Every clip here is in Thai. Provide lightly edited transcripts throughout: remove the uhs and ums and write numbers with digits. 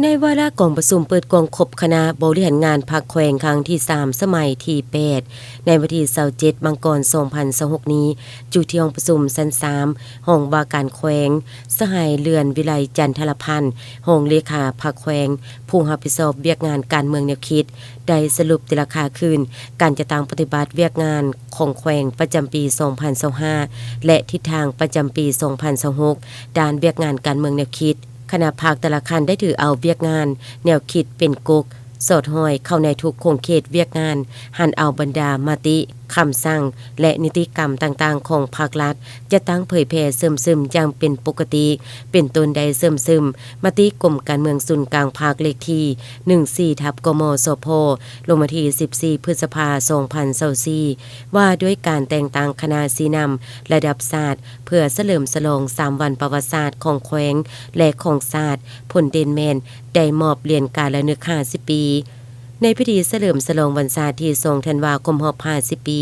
ในวาระกองประชุมเปิดกองคบคณะบริหารงานพรรคแขวงครั้งที่3สมัยที่8ในวันที่27มังกร2026นี้จุที่ห้องประชุมชั้น3ห้องว่าการแขวงสหายเรือนวิไลจันทรพันธ์ห้องเลขาพรรคแขวงผู้รับผิดชอบเวียกงานการเมืองแนวคิดได้สรุปแต่ละค่าคืนการจะตั้งปฏิบัติเวียกงานของแขวงประจำปี2025และทิศทางประจำปี2026ด้านเวียกงานการเมืองแนวคิดคณะภาคแต่ละคันได้ถือเอาเวียกงานแนวคิดเป็นกกสอดห้อยเข้าในทุกโครงเขตเวียกงานหันเอาบรรดามติคำสั่งและนิติกรรมต่างๆของภาครัฐจะตั้งเผยแพร่ซึมอย่างเป็นปกติเป็นตนใดซึมมติกรมการเมืองศูนย์กลางภาคเลขที่14/กมสพลงมาที่14พฤษภาคม2024ว่าด้วยการแต่งตั้งคณะสีนำระดับศาสตร์เพื่อเฉลิมฉลอง3วันประวัติศาสตร์ของแขวงและของศาสตร์พลเดนแมนได้มอบเหรียญการละนึก50 ปีในพิธีเฉลิมฉลองวันศาสตร์ที่2ธันวาคม50 ปี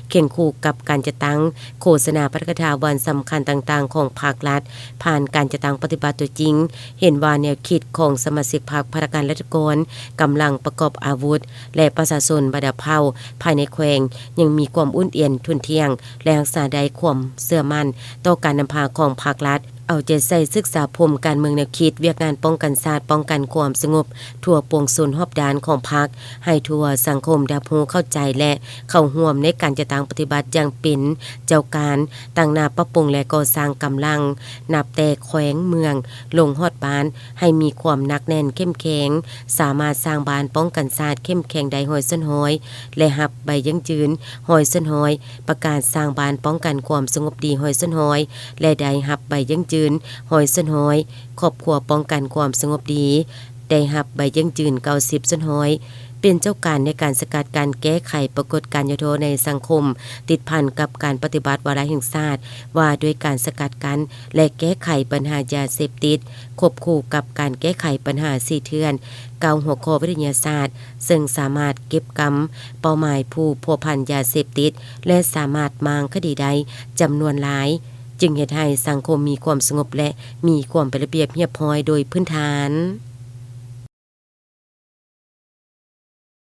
เคียงคู่กับการจะตั้งโฆษณาปาฐกถาวันสำคัญต่างๆของภาครัฐผ่านการจะตั้งปฏิบัติตัวจริงเห็นว่าแนวคิดของสมาชิกพรรคพรรการรัฐกรกำลังประกอบอาวุธและประชาชนบรรดาเผ่าภายในแขวงยังมีความอุ่นเอียนทุนเที่ยงและรักษาได้ความเชื่อมั่นต่อการนำพาของภาครัฐเอาใจใส่ศึกษาพรมการเมืองแนวคิดเวียกงานป้องกันศาสตร์ป้องกันความสงบทั่วปวงชนรอบด้านของพรรคให้ทั่วสังคมได้รู้เข้าใจและเข้าร่วมในการจะตั้งปฏิบัติอย่างเป็นเจ้าการตั้งหน้าปรับปรุงและก่อสร้างกำลังนับแต่แขวงเมืองลงฮอดบ้านให้มีความหนักแน่นเข้มแข็งสามารถสร้างบ้านป้องกันศาสตร์เข้มแข็งได้ห้อยส้นห้อยและหับใบยั่งยืนห้อยส้นห้อยประกาศสร้างบ้านป้องกันความสงบดีห้อยส้นห้อยและได้หับใบยั่งยืนหอยส้นหอยครอบครัวป้องกันความสงบดีได้หับใบยั่งยืน90ส้นหอยเป็นเจ้าการในการสกัดการแก้ไขปรากฏการณ์ยุโทโธในสังคมติดพันกับการปฏิบัติวาระแห่งชาติว่าด้วยการสกัดกั้นและแก้ไขปัญหายาเสพติดควบคู่กับการแก้ไขปัญหาสีเถื่อน9หัวข้อวิทยาศาสตร์ซึ่งสามารถเก็บกำเป้าหมายผู้พัวพันยาเสพติดและสามารถมางคดีใดจำนวนหลายจึงเฮ็ดให้สังคมมีความสงบและมีความเป็นระเบียบเรียบร้อยโดยพื้นฐาน